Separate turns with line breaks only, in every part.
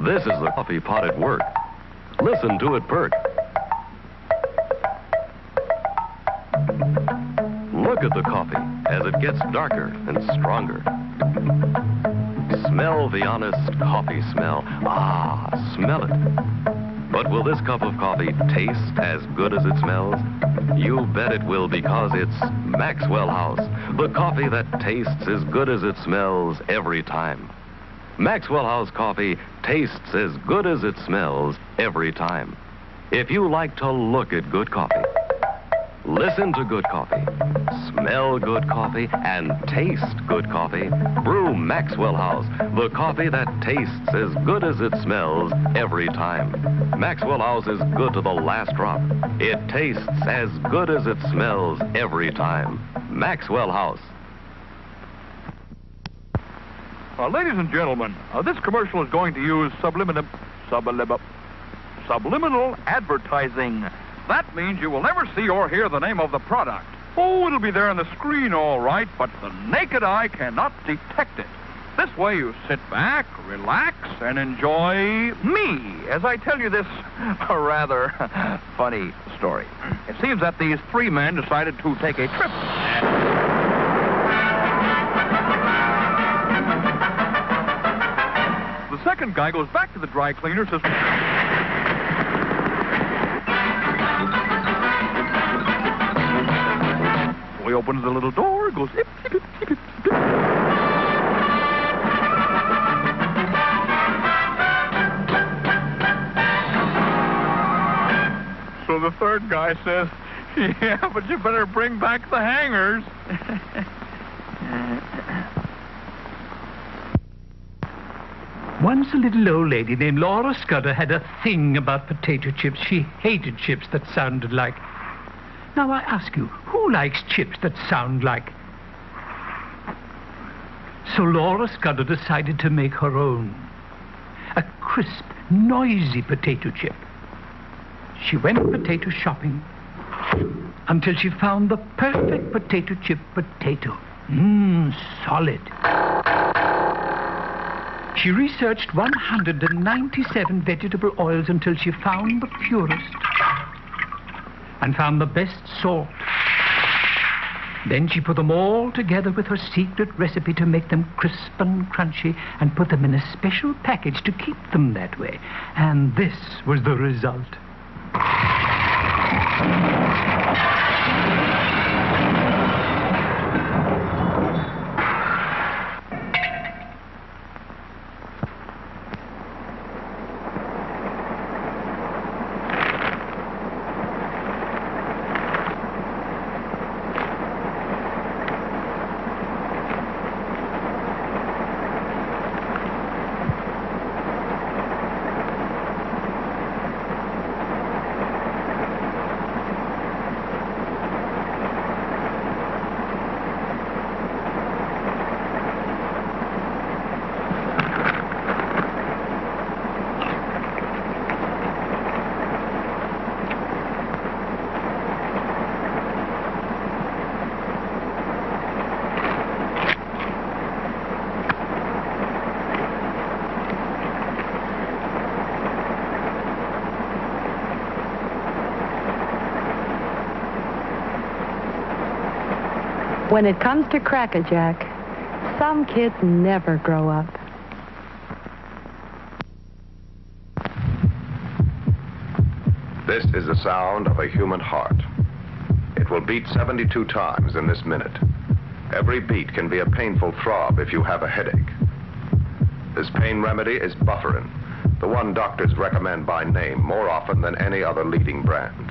This is the coffee pot at work. Listen to it perk. Look at the coffee as it gets darker and stronger. Smell the honest coffee smell. Ah, smell it. But will this cup of coffee taste as good as it smells? You bet it will, because it's Maxwell House, the coffee that tastes as good as it smells every time. Maxwell House coffee tastes as good as it smells every time. If you like to look at good coffee, listen to good coffee, smell good coffee, and taste good coffee, brew Maxwell House, the coffee that tastes as good as it smells every time. Maxwell House is good to the last drop. It tastes as good as it smells every time. Maxwell House.
Ladies and gentlemen, this commercial is going to use subliminal advertising. That means you will never see or hear the name of the product. Oh, it'll be there on the screen all right, but the naked eye cannot detect it. This way you sit back, relax, and enjoy me as I tell you this rather funny story. It seems that these three men decided to take a trip. The second guy goes back to the dry cleaner, says... So he opens the little door, goes... Ip, ip, ip, ip, ip, ip. So the third guy says, yeah, but you better bring back the hangers.
Once a little old lady named Laura Scudder had a thing about potato chips. She hated chips that sounded like... Now I ask you, who likes chips that sound like... So Laura Scudder decided to make her own. A crisp, noisy potato chip. She went potato shopping until she found the perfect potato chip potato. Solid. She researched 197 vegetable oils until she found the purest and found the best salt. Then she put them all together with her secret recipe to make them crisp and crunchy and put them in a special package to keep them that way. And this was the result.
When it comes to Cracker Jack, some kids never grow up.
This is the sound of a human heart. It will beat 72 times in this minute. Every beat can be a painful throb if you have a headache. This pain remedy is Bufferin, the one doctors recommend by name more often than any other leading brand.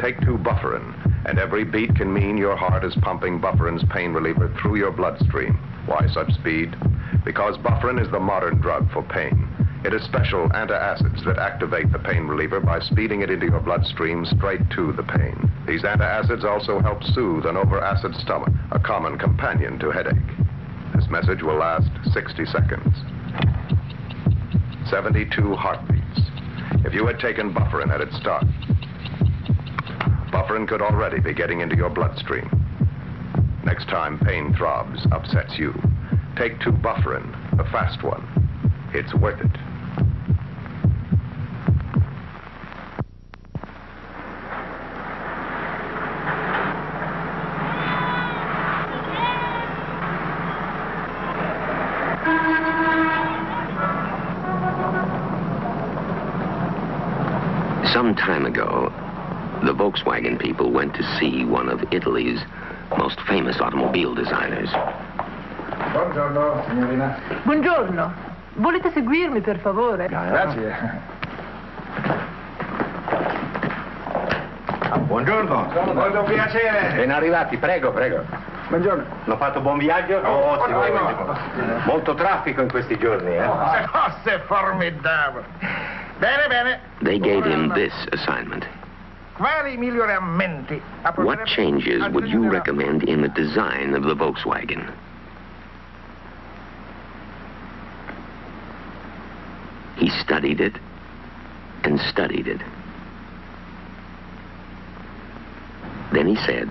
Take 2 Bufferin, and every beat can mean your heart is pumping Bufferin's pain reliever through your bloodstream. Why such speed? Because Bufferin is the modern drug for pain. It is special antacids that activate the pain reliever by speeding it into your bloodstream straight to the pain. These antacids also help soothe an over-acid stomach, a common companion to headache. This message will last 60 seconds. 72 heartbeats. If you had taken Bufferin at its start, Bufferin could already be getting into your bloodstream. Next time pain throbs upsets you, take 2 Bufferin, the fast one. It's worth it.
Some time ago, the Volkswagen people went to see one of Italy's most famous automobile designers.
Buongiorno, signorina.
Buongiorno. Volete seguirmi, per favore?
Grazie.
Buongiorno.
Molto piacere.
Ben arrivati, prego, prego.
Buongiorno.
L'ho fatto buon viaggio? Ottimo, ottimo. Molto traffico in questi giorni, eh?
È formidabile. Bene, bene.
They gave him this assignment.
Quali miglioramenti?
What changes would you recommend in the design of the Volkswagen? He studied it and studied it. Then he said,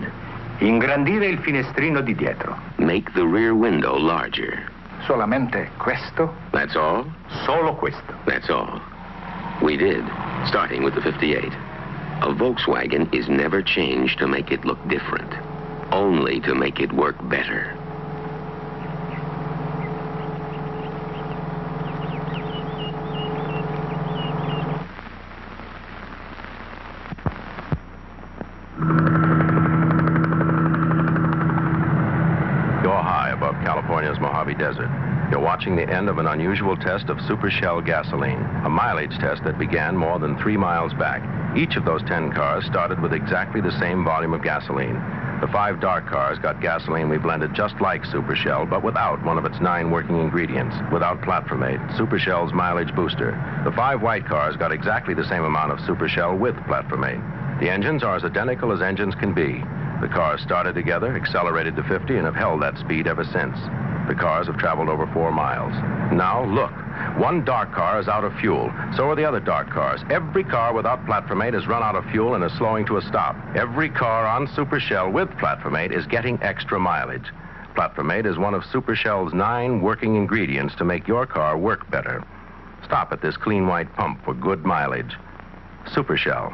Ingrandire il finestrino di dietro.
make the rear window larger.
Solamente questo?
That's all?
Solo questo.
That's all. We did, starting with the 58. A Volkswagen is never changed to make it look different, only to make it work better.
You're high above California's Mojave Desert. You're watching the end of an unusual test of Super Shell gasoline, a mileage test that began more than 3 miles back. Each of those 10 cars started with exactly the same volume of gasoline. The 5 dark cars got gasoline we blended just like Super Shell, but without one of its 9 working ingredients, without platformate, Super Shell's mileage booster. The 5 white cars got exactly the same amount of Super Shell with platformate. The engines are as identical as engines can be. The cars started together, accelerated to 50, and have held that speed ever since. The cars have traveled over 4 miles. Now, look. One dark car is out of fuel. So are the other dark cars. Every car without platformate has run out of fuel and is slowing to a stop. Every car on Super Shell with platformate is getting extra mileage. Platformate is one of Super Shell's 9 working ingredients to make your car work better. Stop at this clean white pump for good mileage. Super Shell.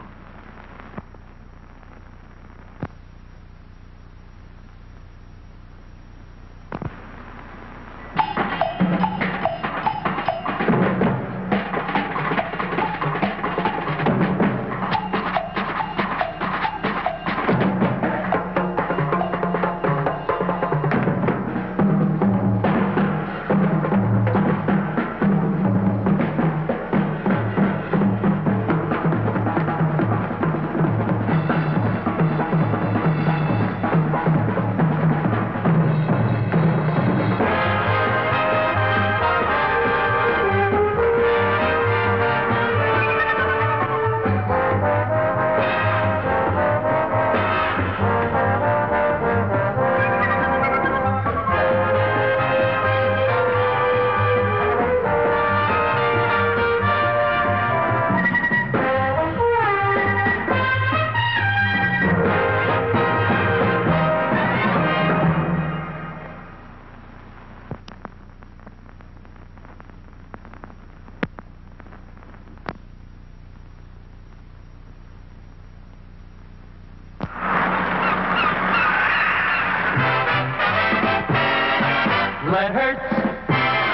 Let Hertz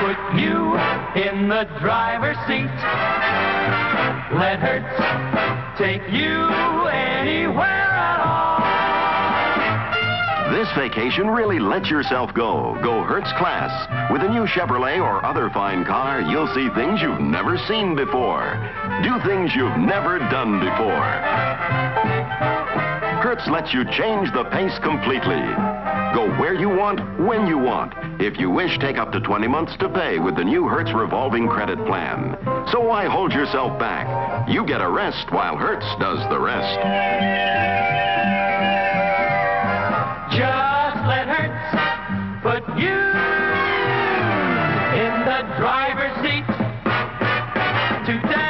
put you in the driver's seat. Let Hertz take you anywhere at all.
This vacation, really let yourself go. Go Hertz Class. With a new Chevrolet or other fine car, you'll see things you've never seen before. Do things you've never done before. Hertz lets you change the pace completely. Go where you want, when you want. If you wish, take up to 20 months to pay with the new Hertz revolving credit plan. So why hold yourself back? You get a rest while Hertz does the rest.
Just let Hertz put you in the driver's seat today.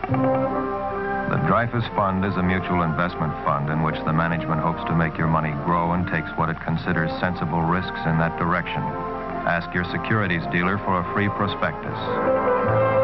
The Dreyfus Fund is a mutual investment fund in which the management hopes to make your money grow and takes what it considers sensible risks in that direction. Ask your securities dealer for a free prospectus.